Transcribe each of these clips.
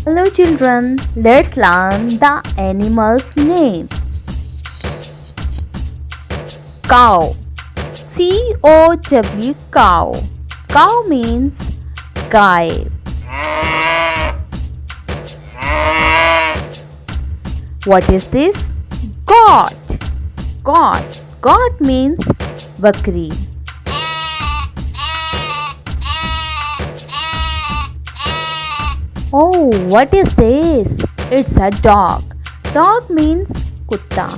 Hello children, let's learn the animal's name. Cow. C-O-W, cow. Cow means guy. What is this? Goat. Goat. Goat means bakri. Oh, what is this? It's a dog. Dog means kutta.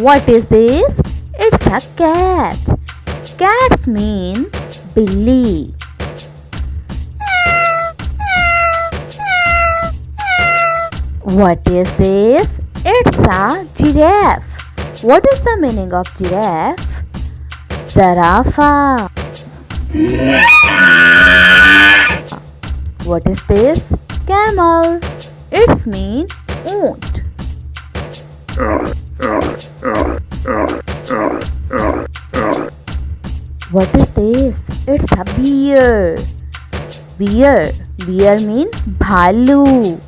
What is this? It's a cat. Cats mean billi. What is this? It's a giraffe. What is the meaning of giraffe? Zarafa. What is this? Camel. It's mean ऊंट. What is this? It's a bear. Bear. Bear mean bhalu.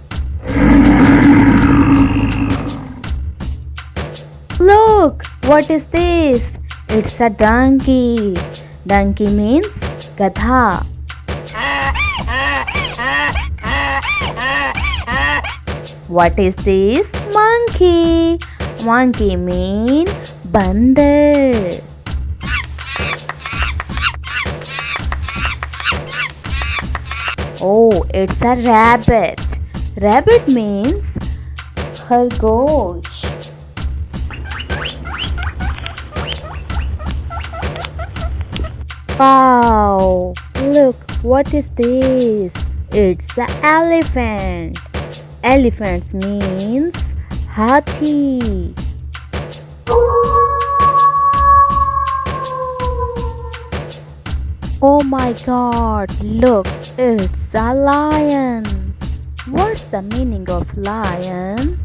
Look, what is this? It's a donkey. Donkey means gadha. What is this? Monkey. Monkey mean bandar. Oh, it's a rabbit. Rabbit means khargosh. Wow, look, what is this? It's an elephant. Elephant means hathi. Oh my god, look, it's a lion. What's the meaning of lion?